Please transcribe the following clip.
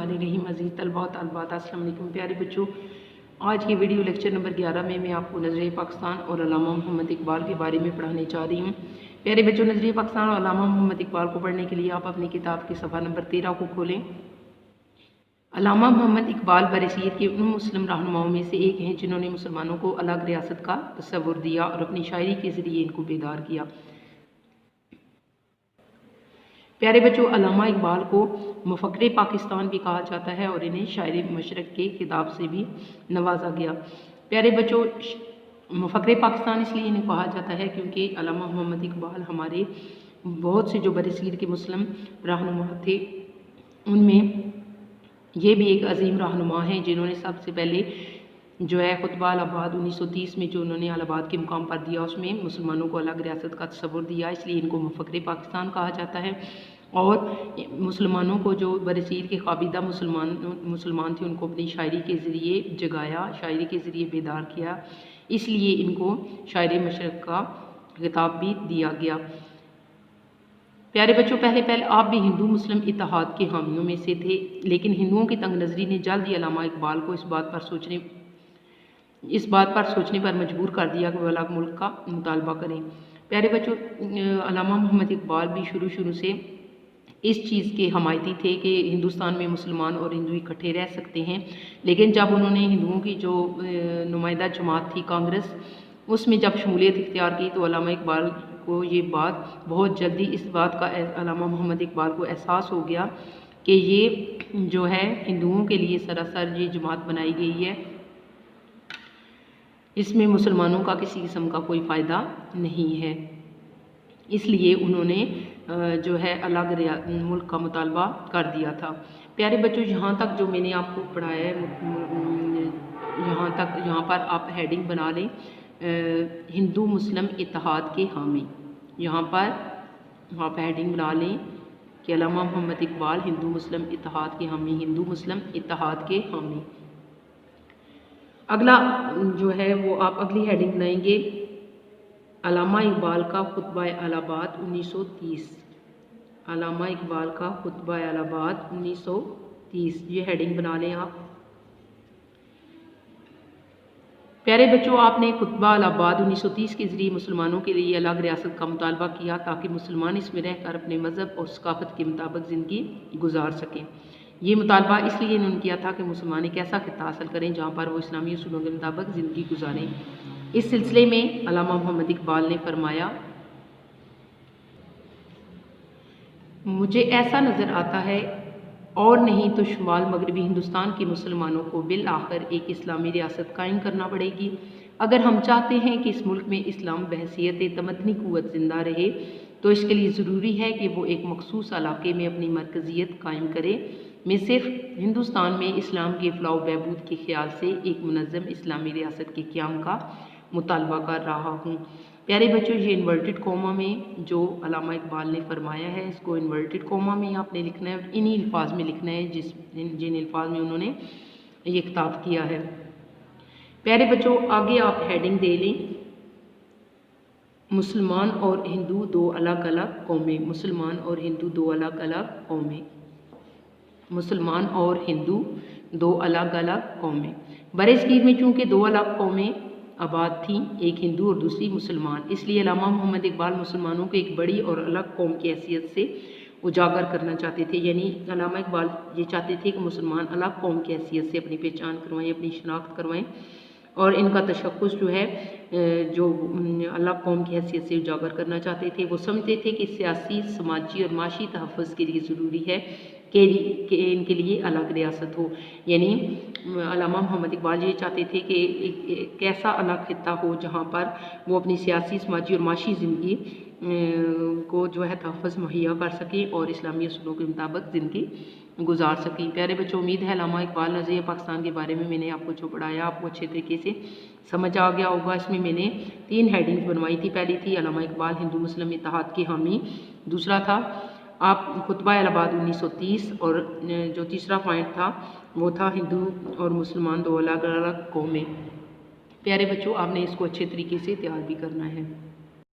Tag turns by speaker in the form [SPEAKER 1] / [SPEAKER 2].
[SPEAKER 1] रही मज़ीद तलबा तलबात अस्सलाम वालेकुम प्यारे बच्चों। आज की वीडियो लेक्चर नंबर 11 में मैं आपको नज़रिए पाकिस्तान और अल्लामा मोहम्मद इकबाल के बारे में पढ़ाने जा रही हूँ। प्यारे बच्चों, नज़रिए पाकिस्तान और अल्लामा मोहम्मद इकबाल को पढ़ने के लिए आप अपनी किताब के सफ़ा नंबर 13 को खोलें। अल्लामा मोहम्मद इकबाल बरसीर के उन मुस्लिम रहनुमाओं में से एक हैं जिन्होंने मुसलमानों को अलग रियासत का तस्वुर दिया और अपनी शायरी के ज़रिए इनको बेदार किया। प्यारे बच्चों, अल्लामा इकबाल को मुफक्किर पाकिस्तान भी कहा जाता है और इन्हें शायर मशरक़ के खिताब से भी नवाजा गया। प्यारे बच्चों, मुफक्किर पाकिस्तान इसलिए इन्हें कहा जाता है क्योंकि अल्लामा मोहम्मद इकबाल हमारे बहुत से जो बरसीर के मुस्लिम रहनुमा थे उनमें ये भी एक अजीम रहनुमा हैं जिन्होंने सबसे पहले जो है खुतबा इलाहाबाद 1930 में जो उन्होंने इलाहाबाद के मुकाम पर दिया उसमें मुसलमानों को अलग रियासत का तस्वुर दिया, इसलिए इनको मुफक्किर पाकिस्तान कहा जाता है। और मुसलमानों को जो बरसीर के काबिदा मुसलमान थे उनको अपनी शायरी के ज़रिए जगाया, शायरी के ज़रिए बेदार किया, इसलिए इनको शायर मशरक़ का खिताब भी दिया गया। प्यारे बच्चों, पहले आप भी हिंदू मुस्लिम इत्तेहाद के हामियों में से थे, लेकिन हिंदुओं की तंग नज़री ने जल्द ही अल्लामा इकबाल को इस बात पर सोचने पर मजबूर कर दिया कि वह अलग मुल्क का मुतालबा करें। प्यारे बच्चों, अल्लामा मोहम्मद इकबाल भी शुरू से इस चीज़ के हमायती थे कि हिंदुस्तान में मुसलमान और हिंदू इकट्ठे रह सकते हैं, लेकिन जब उन्होंने हिंदुओं की जो नुमाइंदा जमात थी कांग्रेस, उसमें जब शमूलियत इख्तियार की तो अल्लामा इकबाल को ये बात बहुत जल्दी इस बात का अल्लामा मोहम्मद इकबाल को एहसास हो गया कि ये जो है हिंदुओं के लिए सरासर ये जमात बनाई गई है, इसमें मुसलमानों का किसी किस्म का कोई फ़ायदा नहीं है, इसलिए उन्होंने जो है अलग मुल्क का मुतालबा कर दिया था। प्यारे बच्चों, यहाँ तक जो मैंने आपको पढ़ाया है यहाँ पर आप हेडिंग बना लें, हिंदू मुस्लिम इत्तेहाद के हामी। यहाँ पर आप हेडिंग बना लें कि अल्लामा मोहम्मद इकबाल हिंदू मुस्लिम इत्तेहाद के हामी, हिंदू मुस्लिम इत्तेहाद के हामी। अगला जो है वो आप अगली हेडिंग बनाएंगे, अल्लामा इकबाल का खुतबा इलाहाबाद 1930। अल्लामा इकबाल का खुतबा इलाहाबाद 1930, ये हेडिंग बना लें आप। प्यारे बच्चों, आपने खुतबा इलाहाबाद 1930 के ज़रिए मुसलमानों के लिए अलग रियासत का मुतालबा किया ताकि मुसलमान इसमें रहकर अपने मज़हब और सकाफ़त के मुताबिक ज़िंदगी गुजार सकें। ये मुतालबा इसलिए इन्होंने किया था कि मुसलमान एक ऐसा खित्ता हासिल करें जहाँ पर वो इस्लामी उसूलों के मुताबिक ज़िंदगी गुजारें। इस सिलसिले में अल्लामा मोहम्मद इकबाल ने फरमाया, मुझे ऐसा नज़र आता है और नहीं तो शुमाल मगरबी हिंदुस्तान के मुसलमानों को बिल आखिर एक इस्लामी रियासत कायम करना पड़ेगी। अगर हम चाहते हैं कि इस मुल्क में इस्लाम बहैसियत तमदनी क़ुव्वत ज़िंदा रहे तो इसके लिए ज़रूरी है कि वो एक मखसूस इलाके में अपनी मरकज़ियत कायम करे। मैं सिर्फ हिंदुस्तान में इस्लाम के फ़लाह बहबूद के ख़्याल से एक मुनज़्ज़म इस्लामी रियासत के क़याम का मुतालबा कर रहा हूँ। प्यारे बच्चों, ये इन्वर्टेड कोमा में जो अल्लामा इकबाल ने फरमाया है इसको इन्वर्टेड कोमा में आपने लिखना है, इन्हीं अल्फाज में लिखना है जिन अल्फाज में उन्होंने ये खिताब किया है। प्यारे बच्चों, आगे आप हेडिंग दे लें, मुसलमान और हिंदू दो अलग अलग कौमें। मुसलमान और हिंदू दो अलग अलग कौमें। मुसलमान और हिंदू दो अलग अलग कौमें। बरसगीर में चूँकि दो अलग कौमें आबाद थीं, एक हिंदू और दूसरी मुसलमान, इसलिए अल्लामा मोहम्मद इकबाल मुसलमानों को एक बड़ी और अलग कौम की हैसियत से उजागर करना चाहते थे। यानी अल्लामा इकबाल ये चाहते थे कि मुसलमान अलग कौम की हैसियत से अपनी पहचान करवाएं, अपनी शनाख्त करवाएं और इनका तशक्कुस जो है जो अलग कौम की हैसियत से उजागर करना चाहते थे। वो समझते थे कि सियासी, समाजी और माशी तहफ़्फ़ुज़ के लिए ज़रूरी है कि इनके लिए अलग रियासत हो। यानी अल्लामा मोहम्मद इकबाल ये चाहते थे कि एक ऐसा अलग खित्ता हो जहाँ पर वो अपनी सियासी, समाजी और माशी ज़िंदगी को जो है तहफ़्फ़ुज़ मुहैया कर सकें और इस्लामी उसूलों के मुताबिक ज़िंदगी गुजार सकें। प्यारे बच्चों, उम्मीद है अल्लामा इकबाल नज़रिए पाकिस्तान के बारे में मैंने आपको जो पढ़ाया आपको अच्छे तरीके से समझ आ गया होगा। इसमें मैंने 3 हेडिंग्स बनवाई थी। पहली थी अल्लामा इकबाल हिंदू मुस्लिम इत्तेहाद के हामी, दूसरा था आप खुतबा इलाहाबाद 1930 और जो तीसरा पॉइंट था वो था हिंदू और मुसलमान दो अलग अलग कौमें। प्यारे बच्चों, आपने इसको अच्छे तरीके से तैयार भी करना है।